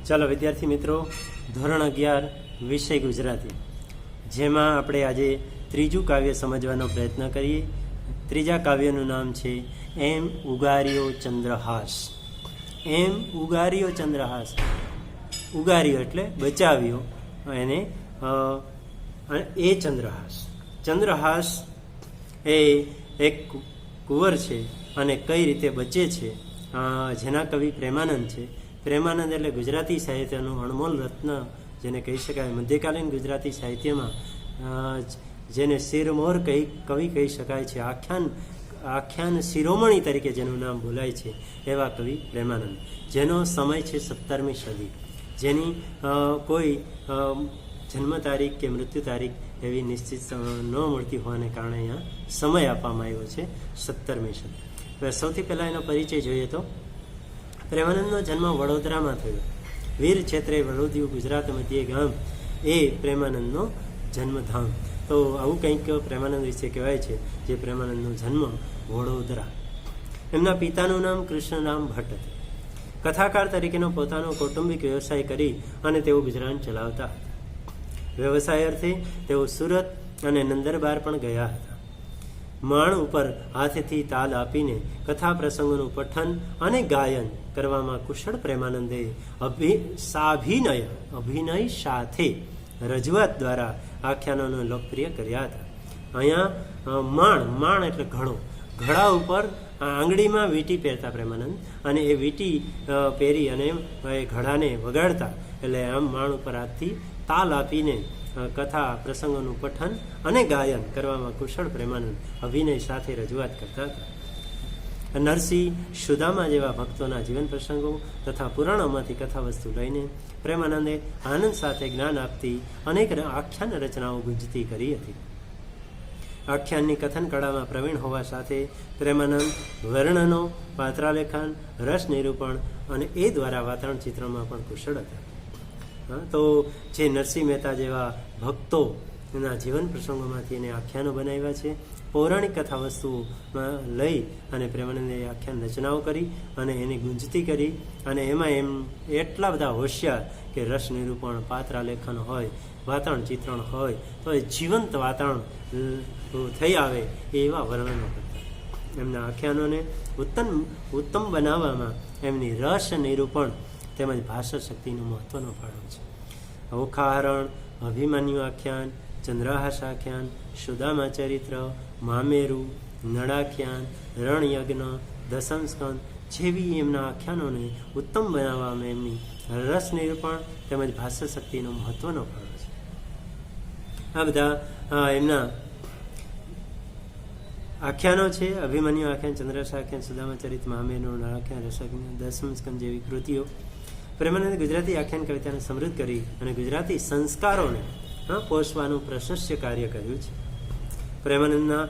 ચાલો વિદ્યાર્થી મિત્રો, ધોરણ 11 વિષય ગુજરાતી, જેમાં આપણે આજે ત્રીજું કાવ્ય સમજવાનો પ્રયત્ન કરીએ. ત્રીજા કાવ્યનું નામ છે એમ ઉગાર્યો ચંદ્રહાસ. એમ ઉગાર્યો ચંદ્રહાસ. ઉગાર્યો એટલે બચાવ્યો એને, એ ચંદ્રહાસ. ચંદ્રહાસ એ એક કુંવર છે અને કઈ રીતે બચે છે, જેના કવિ પ્રેમાનંદ છે. પ્રેમાનંદ એટલે ગુજરાતી સાહિત્યનું અણમોલ રત્ન જેને કહી શકાય. મધ્યકાલીન ગુજરાતી સાહિત્યમાં જેને શિરમોર કવિ કહી શકાય છે, આખ્યાન શિરોમણી તરીકે જેનું નામ બોલાય છે, એવા કવિ પ્રેમાનંદ, જેનો સમય છે 17મી સદી, જેની કોઈ જન્મ તારીખ કે મૃત્યુ તારીખ એવી નિશ્ચિત ન મળતી હોવાને કારણે અહીંયા સમય આપવામાં આવ્યો છે 17મી સદી. સૌથી પહેલાં એનો પરિચય જોઈએ તો પ્રેમાનંદનો જન્મ વડોદરામાં થયો. વીર ક્ષેત્રે વડોદિયું ગુજરાત મધ્યે ગામ એ પ્રેમાનંદનો જન્મધામ. તો આવું કંઈક પ્રેમાનંદ વિશે કહેવાય છે, જે પ્રેમાનંદનો જન્મ વડોદરા. એમના પિતાનું નામ કૃષ્ણરામ ભટ્ટ હતું. કથાકાર તરીકેનો પોતાનો કૌટુંબિક વ્યવસાય કરી અને તેઓ ગુજરાન ચલાવતા હતા. વ્યવસાય અર્થે તેઓ સુરત અને નંદરબાર પણ ગયા હતા. માણ ઉપર હાથથી તાલ આપીને કથા પ્રસંગોનું પઠન અને ગાયન કરવામાં કુશળ પ્રેમાનંદે અભિનય સાથે રજૂઆત દ્વારા આખ્યાનોને લોકપ્રિય કર્યા હતા. અહીંયા માણ એટલે ઘડો, ઘડા ઉપર આંગળીમાં વીંટી પહેરતા પ્રેમાનંદ, અને એ વીંટી પહેરી અને એ ઘડાને વગાડતા. એટલે આમ માણ ઉપર હાથથી તાલ આપીને કથા પ્રસંગોનું પઠન અને ગાયન કરવામાં કુશળ પ્રેમાનંદ અભિનય સાથે રજૂઆત કરતા હતા. નરસિંહ, સુદામા જેવા ભક્તોના જીવન પ્રસંગો તથા પુરાણોમાંથી કથા વસ્તુ લઈને પ્રેમાનંદે આનંદ સાથે જ્ઞાન આપતી અનેક આખ્યાન રચનાઓ ગુંજતી કરી હતી. આખ્યાનની કથન કળામાં પ્રવીણ હોવા સાથે પ્રેમાનંદ વર્ણનો, પાત્રાલેખન, રસ નિરૂપણ અને એ દ્વારા વાતાવરણ ચિત્રમાં પણ કુશળ હતા. તો જે નરસિંહ મહેતા જેવા ભક્તોના જીવન પ્રસંગોમાંથી એને આખ્યાનો બનાવ્યા છે. પૌરાણિક કથા વસ્તુઓમાં લઈ અને પ્રેમાનંદે આખ્યાન રચનાઓ કરી અને એને ગુંજતી કરી. અને એમાં એમ એટલા બધા હોશિયાર કે રસ નિરૂપણ, પાત્રાલેખન હોય, વાતાવરણ ચિત્રણ હોય, તો એ જીવંત વાતાવરણ થઈ આવે એવા વર્ણનો કરતા. એમના આખ્યાનોને ઉત્તમ બનાવવામાં એમની રસ નિરૂપણ તેમજ ભાષા શક્તિનો મહત્વનો ફાળો છે. ઓખાહરણ, અભિમન્યુ આખ્યાન, ચંદ્રહાસ આખ્યાન, સુદામા ચરિત્ર, મામેરુ, નળાખ્યાન, રણયજ્ઞ, દસમ સ્કંદ જેવી એમના આખ્યાનોને ઉત્તમ બનાવવામાં એમની રસ નિરૂપણ તેમજ ભાષા શક્તિનો મહત્વનો ફાળો છે. આ બધા એમના આખ્યાનો છે. અભિમન્યુ આખ્યાન, ચંદ્રહાસ આખ્યાન, સુદામા ચરિત્ર, મામેરુ, નળાખ્યાન, રસજ્ઞ, દસમ સ્કંદ જેવી કૃતિઓ પ્રેમાનંદે ગુજરાતી આખ્યાન કવિતાને સમૃદ્ધ કરી અને ગુજરાતી સંસ્કારોને પોષવાનું પ્રશસ્ય કાર્ય કર્યું છે. પ્રેમાનંદના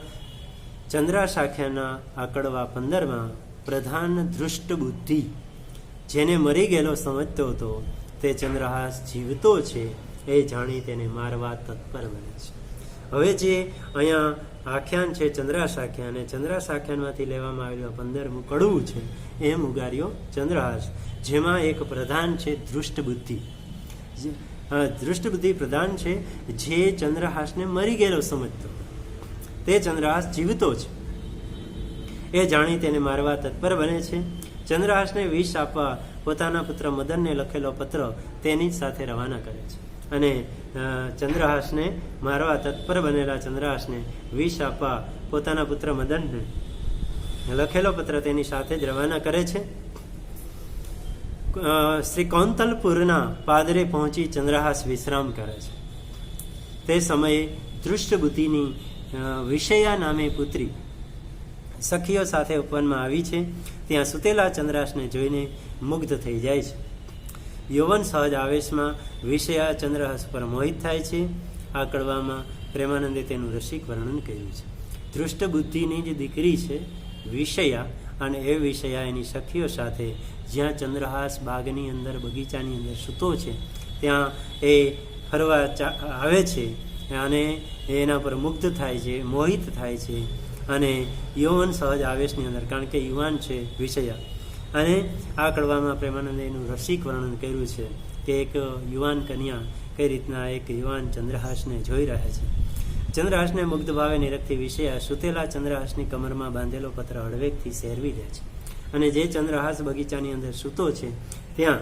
ચંદ્રહાસ આખ્યાનના આકડવા 15માં પ્રધાન ધૃષ્ટ બુદ્ધિ, જેને મરી ગયેલો સમજતો હતો તે ચંદ્રહાસ જીવતો છે એ જાણી તેને મારવા તત્પર બને છે. હવે જે અહીંયા આખ્યાન છે ચંદ્રહાસ આખ્યાન, અને ચંદ્રહાસ આખ્યાનમાંથી લેવામાં આવેલું 15મું કડવું છે એમ ઉગાર્યો ચંદ્રહાસ, જેમાં એક પ્રધાન છે ધૃષ્ટ બુદ્ધિ. ધૃષ્ટ બુદ્ધિ પ્રધાન છે, જે ચંદ્રહાસને મરી ગયેલો સમજતો, તે ચંદ્રહાસ જીવતો છે એ જાણી તેને મારવા તત્પર બને છે. ચંદ્રહાસને વિષ આપવા પોતાના પુત્ર મદનને લખેલો પત્ર તેની જ સાથે રવાના કરે છે, અને ચંદ્રહાસને મારવા તત્પર બનેલા ચંદ્રહાસને વિષ આપવા પોતાના પુત્ર મદનને લખેલો પત્ર તેની સાથે જ રવાના કરે છે. શ્રી કૌંતલપુરના પાદરે પહોંચી ચંદ્રહાસ વિશ્રામ કરે છે. તે સમયે ધૃષ્ટ બુદ્ધિની વિષયા નામે પુત્રી સખીઓ સાથે ઉપવનમાં આવી છે. ત્યાં સૂતેલા ચંદ્રહાસને જોઈને મુગ્ધ થઈ જાય છે. યૌવન સહજ આવેશમાં વિષયા ચંદ્રહાસ પર મોહિત થાય છે. આ કડવામાં પ્રેમાનંદે તેનું રસિક વર્ણન કર્યું છે. ધૃષ્ટ બુદ્ધિની જ દીકરી છે વિષયા, અને એ વિષયા એની સખીઓ સાથે જ્યાં ચંદ્રહાસ બાગની અંદર, બગીચાની અંદર સૂતો છે, ત્યાં એ ફરવા આવે છે અને એના પર મુગ્ધ થાય છે, મોહિત થાય છે. અને યૌવન સહજ આવેશની અંદર, કારણ કે યુવાન છે વિષયા, અને આ કડવામાં પ્રેમાનંદે એનું રસિક વર્ણન કર્યું છે કે એક યુવાન કન્યા કઈ રીતના એક યુવાન ચંદ્રહાસને જોઈ રહ્યા છે. ચંદ્રહાસને મુગ્ધ ભાવે નિરખતી વિષયા સુતેલા ચંદ્રહાસની કમરમાં બાંધેલો પત્ર હળવેકથી સેરવી લે છે. અને જે ચંદ્રહાસ બગીચાની અંદર સૂતો છે ત્યાં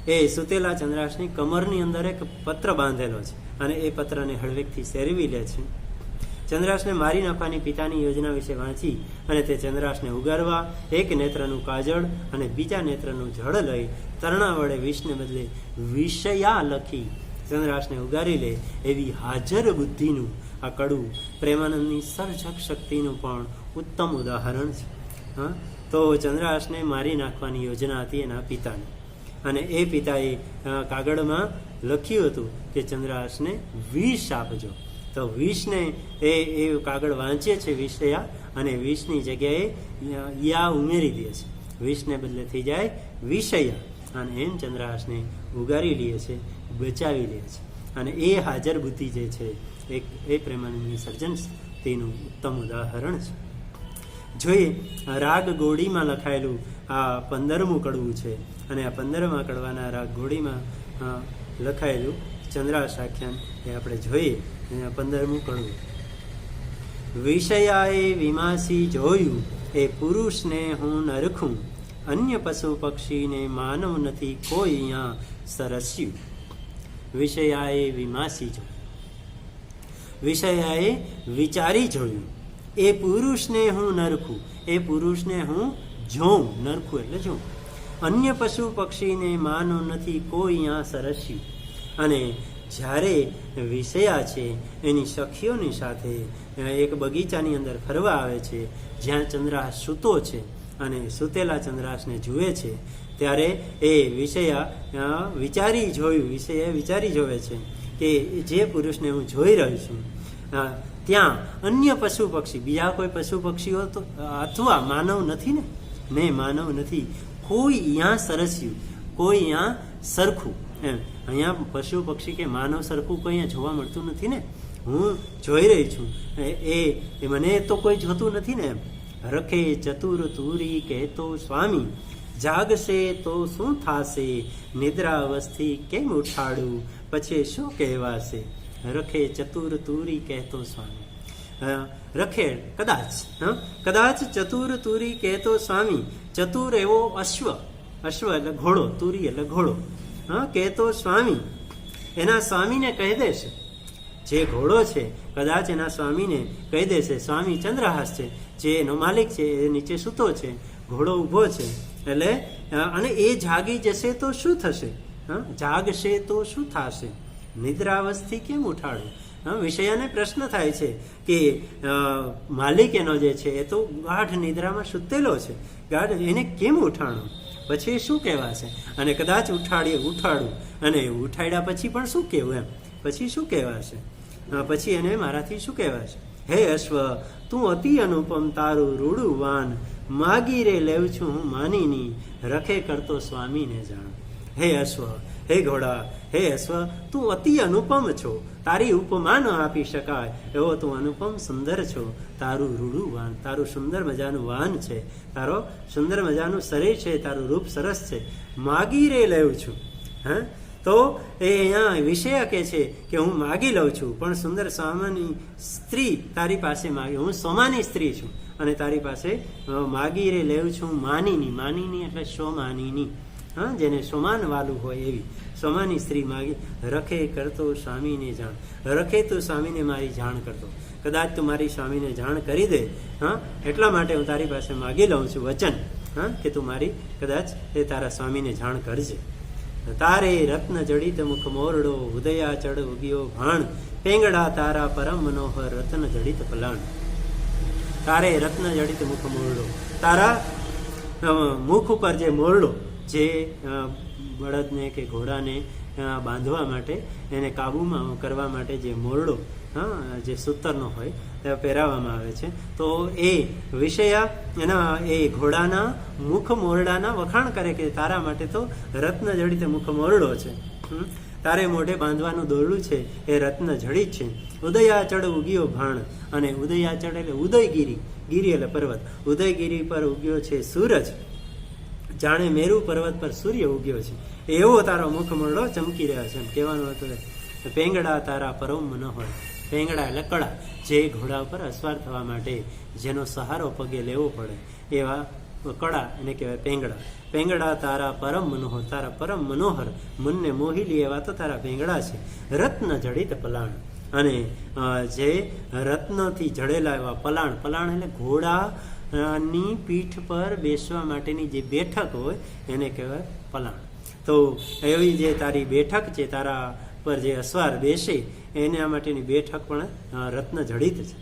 એ સુતેલા ચંદ્રહાસની કમરની અંદર એક પત્ર બાંધેલો છે અને એ પત્રને હળવેકથી સેરવી લે છે. ચંદ્રહાસને મારી નાખવાની પિતાની યોજના વિશે વાંચી અને તે ચંદ્રહાસને ઉગારવા એક નેત્રનું કાજળ અને બીજા નેત્રનું જળ લઈ તરણા વડે વિષને બદલે વિષયા લખી ચંદ્રહાસને ઉગારી લે એવી હાજર બુદ્ધિનું આ કડું પ્રેમાનંદની સર્જક શક્તિનું પણ ઉત્તમ ઉદાહરણ છે. હા, તો ચંદ્રહાસને મારી નાખવાની યોજના હતી એના પિતાની, અને એ પિતાએ કાગળમાં લખ્યું હતું કે ચંદ્રહાસને વિષ આપજો. તો વિષને એ કાગળ વાંચે છે વિષયા, અને વિષની જગ્યાએ યા ઉમેરી દે છે, વિષને બદલે થઈ જાય વિષયા, અને એમ ચંદ્રહાસને ઉગારી લે છે, બચાવી લે છે. અને એ હાજર બુદ્ધિ જે છે એ પ્રેમાનંદની સર્જન તેનું ઉત્તમ ઉદાહરણ છે. જોઈએ રાગ ગોડીમાં લખાયેલું આ 15મું કડવું છે, અને આ 15મા કડવાના રાગ ગોડીમાં લખાયેલું ચંદ્રહાસ આખ્યાન એ આપણે જોઈએ. 15મું કડવું. વિષયાએ વિમાસી જોયું એ પુરુષને હું નરખું, અન્ય પશુ પક્ષીને માનવ નથી કોઈ અહીંયા સરસ્યું. વિષયાએ વિમાસી જોયું, વિષયાએ વિચારી જોયું એ પુરુષને હું નરખું, એ પુરુષને હું જોઉં, નરખું એટલે જોઉં, અન્ય પશુ પક્ષીને માનવ નથી કોઈ અહીંયા સરસ્યું. અને જ્યારે વિષયા છે એની સખીઓની સાથે એક બગીચાની અંદર ફરવા આવે છે જ્યાં ચંદ્રહાસ સૂતો છે અને સૂતેલા ચંદ્રહાસને જુએ છે, ત્યારે એ વિષયા વિચારી જોવે છે કે જે પુરુષને હું જોઈ રહ્યો છું ત્યાં અન્ય પશુ પક્ષી, બીજા કોઈ પશુ પક્ષીઓ તો અથવા માનવ નથી ને માનવ નથી, કોઈ અહીંયા સરસ્યું, કોઈ અહીંયા સરખું. એમ અહીંયા પશુ પક્ષી કે માનવ સરખું કોઈ અહીંયા જોવા મળતું નથી ને, હું જોઈ રહી છું, એ મને તો કોઈ જોતું નથી ને. એમ રખે ચતુર તુરી કહેતો સ્વામી, જાગશે તો શું થાશે, નિદ્રાવસ્થી કેમ ઉઠાડું, પછી શું કહેવાશે. રખે ચતુર તુરી કહેતો સ્વામી, રખે કદાચ ચતુર તુરી કહેતો સ્વામી, ચતુર એવો અશ્વ એટલે ઘોડો, તુરી એટલે ઘોડો, કહેતો સ્વામી એના સ્વામીને કહી દેશે, જે ઘોડો છે કદાચ એના સ્વામીને કહી દેશે. સ્વામી ચંદ્રહાસ છે, જે એનો માલિક છે, એ નીચે સૂતો છે, ઘોડો ઊભો છે, એટલે અને એ જાગી જશે તો શું થશે, જાગશે તો શું થશે, નિદ્રાવસ્થથી કેમ ઉઠાડું. વિષયાને પ્રશ્ન થાય છે કે માલિક એનો જે છે એ તો ગાઢ નિદ્રામાં સૂતેલો છે, ગાઢ એને કેમ ઉઠાડું, પછી શું કહેવાશે. અને કદાચ ઉઠાડું અને ઉઠાડ્યા પછી પણ શું કહેવું, એમ પછી શું કહેવાશે, પછી એને મારાથી શું કહેવાશે. હે અશ્વ તું અતિ અનુપમ, તારું રૂડું વાન, માગી રે લેવ છું હું માનીની, રખે કરતો સ્વામીને જાણ. હે અશ્વ, હે ઘોડા, હે અશ્વ તું અતિ અનુપમ છો, તારી ઉપમા ન આપી શકાય એવો તું અનુપમ સુંદર છો. તારું રૂડું વાન, તારું સુંદર મજાનું વાન છે, તારો સુંદર મજાનું શરીર છે, તારું રૂપ સરસ છે, માગી રે લેવું છું. તો એ અહીંયા વિષય કહે છે કે હું માગી લઉં છું, પણ સુંદર સોમાની સ્ત્રી તારી પાસે માગી, હું સોમાની સ્ત્રી છું અને તારી પાસે માગી રે લેવું છું માનીની એટલે સોમાનીની, જેને સોમાન વાલું હોય એવી સોમાની સ્ત્રી માગી. રખે કરતો સ્વામીને જાણ, રખે તું સ્વામીને મારી જાણ કરતો, કદાચ તું મારી સ્વામીને જાણ કરી દે, એટલા માટે હું તારી પાસે માગી લઉં છું વચન, કે તું મારી કદાચ એ તારા સ્વામીને જાણ કરજે. તારે રત્ન જડિત મુખ મોરડો, ઉદયા ચડ ઉગ્યો ભાણ, પેંગડા તારા પરમ મનોહર રત્ન જડિત પલાણ. તારે રત્ન જડિત મુખ મોરડો, તારા મુખ ઉપર જે મોરડો, જે બળદને કે ઘોડાને બાંધવા માટે, એને કાબુમાં કરવા માટે જે મોરડો જે સૂતરનો હોય તે પહેરાવવામાં આવે છે, તો એ વિષયા એના એ ઘોડાના મુખ મોરડાના વખાણ કરે કે તારા માટે તો રત્ન જડિત મુખ મોરડો છે, તારે મોઢે બાંધવાનું દોરડું છે એ રત્ન જડિત છે. ઉદયાચળ ઉગ્યો ભાણ, અને ઉદયાચળ એટલે ઉદયગીરી, ગીરી એટલે પર્વત, ઉદયગીરી પર ઉગ્યો છે સૂરજ, જાણે મેરુ પર્વત પર સૂર્ય ઉગ્યો છે, એવો તારો મુખમંડળો ચમકી રહ્યો છે. એમ કહેવાનું હતું, પેંગડા તારા પરમ મનોહર. પેંગડા એટલે કળા, જે ઘોડા ઉપર અસવાર થવા માટે જેનો સહારો પગે લેવો પડે એવા કળા એને કહેવાય પેંગડા. પેંગડા તારા પરમ મનોહર, તારા પરમ મનોહર મનને મોહી લે એવા તો તારા પેંગડા છે. રત્ન જડિત પલાણ, અને જે રત્નથી જડેલા એવા પલાણ. પલાણ એટલે ઘોડાની પીઠ પર બેસવા માટેની જે બેઠક હોય એને કહેવાય પલાણ. તો એવી જે તારી બેઠક છે, તારા પર જે અસવાર બેસે એના માટેની બેઠક પણ રત્ન જડિત છે.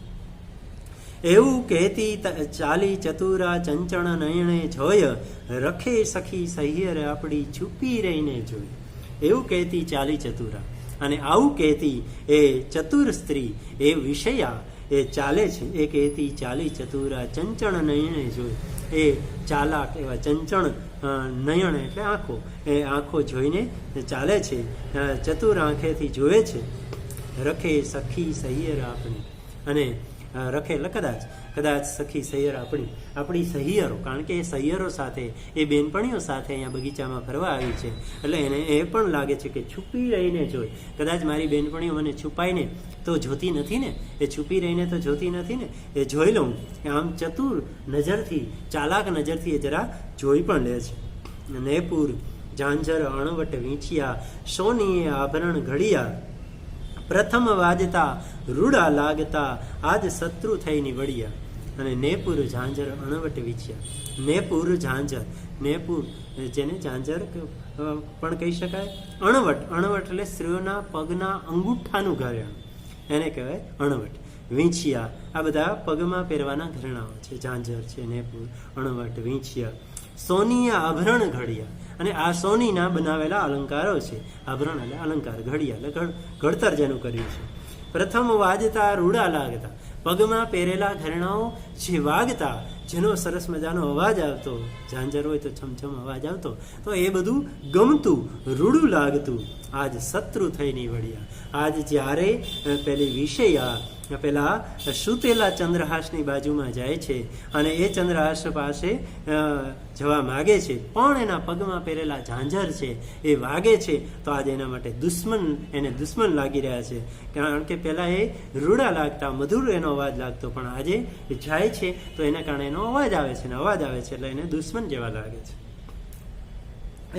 એવું કહેતી ચાલી ચતુરા ચંચણ નયણે જોય, રખે સખી સહિયર આપણી છુપી રહીને જોઈ. એવું કહેતી ચાલી ચતુરા, અને આવું કહેતી એ ચતુર સ્ત્રી, એ વિષયા એ ચાલે છે. એ કહેતી ચાલી ચતુરા ચંચણ નયણે જોઈ. એ ચાલાક એવા ચંચણ નયણ એટલે આંખો, એ આંખો જોઈને ચાલે છે, ચતુર આંખેથી જોવે છે. રખે સખી સહિયર આપણી, અને રખે એટલે કદાચ સખી સહિયર આપણી સહિયરો, કારણ કે એ સહિયરો સાથે, એ બેનપણીઓ સાથે અહીંયા બગીચામાં ફરવા આવી છે, એટલે એને એ પણ લાગે છે કે છુપી રહીને જોઈ. કદાચ મારી બેનપણીઓ મને છુપાઈને તો જોતી નથી ને, એ છુપી રહીને તો જોતી નથી ને, એ જોઈ લઉં. આમ ચતુર નજરથી, ચાલાક નજરથી એ જરા જોઈ પણ લે છે. નેપુર ઝાંઝર અણવટ વીંછિયા, સોનીએ આભરણ ઘડિયા, પ્રથમ વાજતા રૂડા લાગતા આજ શત્રુ થઈ નીવડ્યા. અને નેપુર ઝાંઝર અણવટ વીંછિયા. નેપુર ઝાંઝર, નેપુર જેને ઝાંઝર પણ કહી શકાય. અણવટ એટલે સ્ત્રીઓના પગના અંગૂઠાનું ઘરેણું, એને કહેવાય અણવટ. વીંછિયા આ બધા પગમાં પહેરવાના ઘરેણાઓ છે. ઝાંઝર છે, નેપુર, અણવટ, વીંછિયા. સોનીએ આભરણ ઘડિયા, અને આ સોનીના બનાવેલા અલંકારો છે. આભરણ એટલે અલંકાર, ઘડિયા એટલે ઘડતર જેનું કર્યું છે. પ્રથમ વાજતા રૂડા લાગતા, પગમાં પહેરેલા ઘરેણાઓ જે વાગતા, જેનો સરસ મજાનો અવાજ આવતો, ઝાંઝર હોય તો છમછમ અવાજ આવતો, તો એ બધું ગમતું, રૂડું લાગતું. આજ શત્રુ થઈ નીવડ્યા. આજ જ્યારે પેલી વિષયા પેલા સૂતેલા ચંદ્રહાસની બાજુમાં જાય છે, અને એ ચંદ્રહાસ પાસે જવા માગે છે, પણ એના પગમાં પહેરેલા ઝાંઝર છે એ વાગે છે, તો આજે એના માટે એને દુશ્મન લાગી રહ્યા છે. કારણ કે પહેલાં એ રૂડા લાગતા, મધુર એનો અવાજ લાગતો, પણ આજે જાય છે તો એના કારણે એનો અવાજ આવે છે, ને અવાજ આવે છે એટલે એને દુશ્મન જેવા લાગે છે.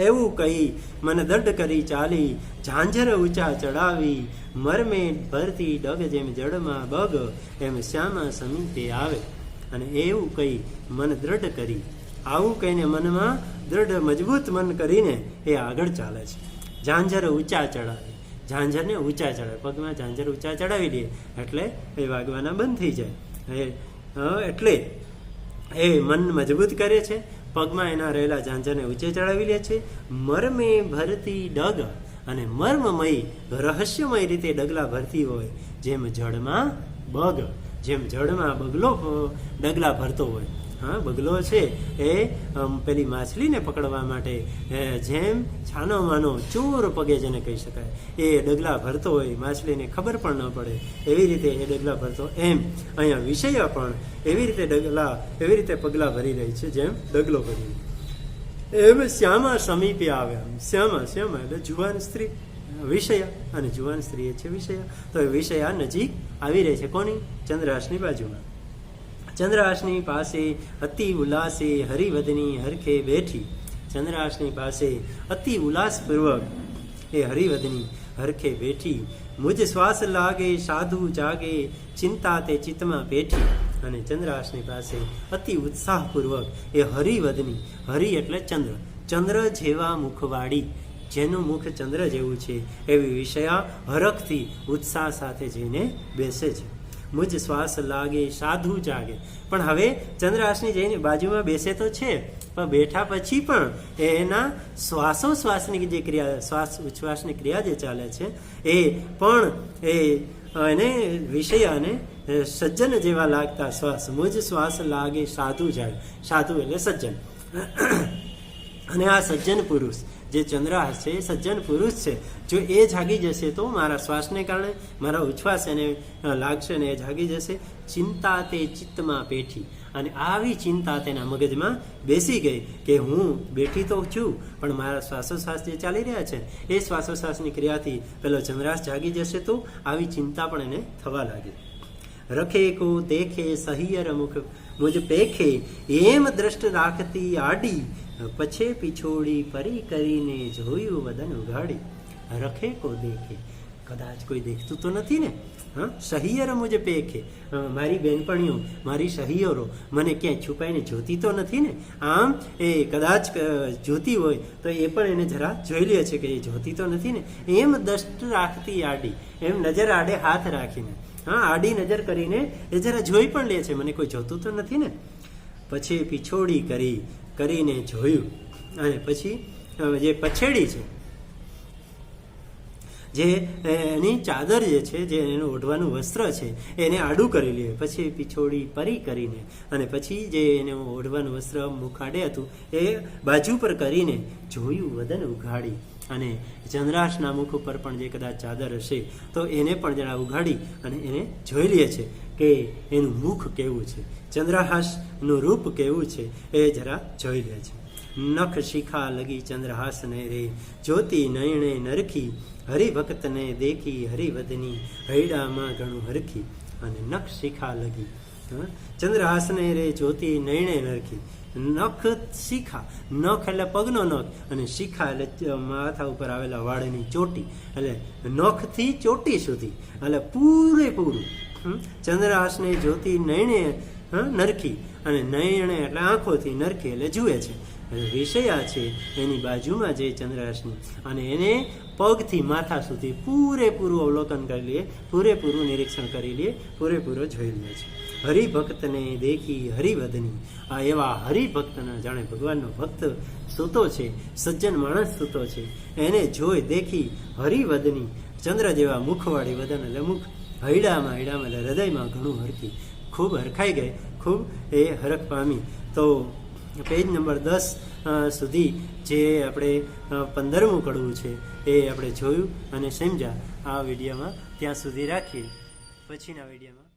એવું કહી મને દંડ કરી ચાલી, ઝાંઝર ઊંચા ચડાવી, મરમે ભરતી ડગ જેમ જળમાં બગ, એમ શ્યામા સમીપે આવે. અને એવું કહી મન દ્રઢ કરી, આવું કહીને મનમાં દ્રઢ મજબૂત મન કરીને એ આગળ ચાલે છે. ઝાંઝર ઊંચા ચડાવે, ઝાંઝરને ઊંચા ચડાવે, પગમાં ઝાંઝર ઊંચા ચડાવી દે એટલે એ વાગવાના બંધ થઈ જાય. એટલે એ મન મજબૂત કરે છે, પગમાં એના રહેલા ઝાંઝરને ઊંચે ચડાવી લે છે. મરમે ભરતી ડગ, અને મર્મમય રહસ્યમય રીતે ડગલા ભરતી હોય, જેમ જળમાં બગ, જેમ જળમાં બગલો ડગલા ભરતો હોય. હા, બગલો છે એ પેલી માછલીને પકડવા માટે જેમ છાનો માનો ચોર પગે જેને કહી શકાય, એ ડગલા ભરતો હોય, માછલીને ખબર પણ ન પડે એવી રીતે એ ડગલા ભરતો, એમ અહીંયા વિષય પણ એવી રીતે પગલા ભરી રહી છે જેમ ડગલો ભરી. એમ શ્યામા સમીપે આવ્યા. શ્યામા એટલે જુવાન સ્ત્રી, વિષયા, અને જુવાન સ્ત્રી એ છે વિષયા. તો એ વિષયા નજીક આવી રહી છે. કોની? ચંદ્રહાસની બાજુમાં. ચંદ્રહાસની પાસે અતિ ઉલ્લાસે હરિવદની હરખે બેઠી. ચંદ્રહાસની પાસે અતિ ઉલ્લાસપૂર્વક એ હરિવદની હરખે બેઠી. મુજ શ્વાસ લાગે સાધુ જાગે, ચિંતા તે ચિત્તમાં પેઠી. અને ચંદ્રહાસની પાસે અતિ ઉત્સાહપૂર્વક એ હરિવદની, હરિ એટલે ચંદ્ર, ચંદ્ર જેવા મુખવાળી, જેનું મુખ ચંદ્ર જેવું છે એવી વિષયા હરખથી ઉત્સાહ સાથે જઈને બેસે છે. મુજ શ્વાસ લાગે સાધુ જાગે. પણ હવે ચંદ્રહાસની જઈને બાજુમાં બેસે તો છે, પણ બેઠા પછી પણ એના શ્વાસોશ્વાસની જે ક્રિયા, શ્વાસ ઉચ્છ્વાસની ક્રિયા જે ચાલે છે એ પણ એને વિષયાને સજ્જન જેવા લાગતા શ્વાસ. મુજ શ્વાસ લાગે સાધુ જાગે. સાધુ એટલે સજ્જન. અને આ સજ્જન પુરુષ જે ચંદ્રહાસ છે એ સજ્જન પુરુષ છે. જો એ જાગી જશે તો મારા શ્વાસને કારણે મારા ઉચ્છ્વાસ એને લાગશે, અને એ જાગી જશે. ચિંતા તે ચિત્તમાં પેઠી. અને આવી ચિંતા તેના મગજમાં બેસી ગઈ કે હું બેઠી તો છું, પણ મારા શ્વાસોશ્વાસ જે ચાલી રહ્યા છે એ શ્વાસોશ્વાસની ક્રિયાથી પેલો જમરાસ જાગી જશે તો આવી ચિંતા પણ એને થવા લાગી. રખે કો દેખે સહિયર મુખ મુજ પેખે, એમ દ્રષ્ટ રાખતી આડી, પછે પીછોડી પરી કરીને જોયું વદન ઉઘાડી. રખે કો દેખે, કદાચ કોઈ દેખતું તો નથી ને. હા, સહિયર મુજ પેખે, મારી બેનપણીઓ, મારી સહિયરો મને ક્યાંય છુપાઈને જોતી તો નથી ને. આમ એ કદાચ જોતી હોય તો એ પણ એને જરા જોઈ લે છે કે એ જોતી તો નથી ને. એમ દ્રષ્ટ રાખતી આડી, એમ નજર આડે હાથ રાખીને, હા, આડી નજર કરીને એ જરા જોઈ પણ લે છે મને કોઈ જોતું તો નથી ને. પછી પીછોડી કરીને જોયું, અને પછી જે પછેડી છે, જે એની ચાદર જે છે, જે એનું ઓઢવાનું વસ્ત્ર છે એને આડું કરી લે. પછી પીછોડી પરી કરીને, અને પછી જે એનું ઓઢવાનું વસ્ત્ર મુખ આડે હતું એ બાજુ પર કરીને જોયું વદન ઉઘાડી. અને ચંદ્રાસના મુખ ઉપર પણ જે કદાચ ચાદર હશે તો એને પણ જરા ઉઘાડી અને એને જોઈ લે છે કે એનું મુખ કેવું છે, ચંદ્રહાસનું રૂપ કેવું છે એ જરા જોઈ લે છે. નખ શિખા લગી ચંદ્રહાસને રે, જ્યોતિ નયણે નરખી, હરિભક્તને દેખી હરિવદની, હૈડામાં ઘણું હરખી. અને નખ શિખા લગી, ચંદ્રહાસને રે, જ્યોતિ નયણે નરખી. નખ શિખા, નખ એટલે પગનો નખ, અને શિખા એટલે માથા ઉપર આવેલા વાળની ચોટી, એટલે નખથી ચોટી સુધી એટલે પૂરેપૂરું ચંદ્રહાસને જ્યોતિ નયણે નરખી, અને નયણે એટલે આંખોથી, નરખી એટલે જુએ છે. વિષયા છે એની બાજુમાં જે ચંદ્રહાસની, અને એને પગથી માથા સુધી પૂરેપૂરું અવલોકન કરી લઈએ, પૂરેપૂરું નિરીક્ષણ કરી લઈએ, પૂરેપૂરો જોઈ લે છે. હરિભક્તને દેખી હરિવદની, આ એવા હરિભક્તના, જાણે ભગવાનનો ભક્ત સૂતો છે, સજ્જન માણસ સૂતો છે, એને જોઈ દેખી હરિવદની, ચંદ્ર જેવા મુખવાળી વદન એટલે મુખ, હૈડામાં એટલે હૃદયમાં ઘણું હરખી, ખૂબ હરખાઈ ગઈ, ખૂબ એ હરખ પામી. તો પેજ નંબર 10 સુધી જે આપણે 15મું કડવું છે એ આપણે જોયું અને સમજ્યા. આ વિડીયોમાં ત્યાં સુધી રાખીએ, પછીના વિડીયોમાં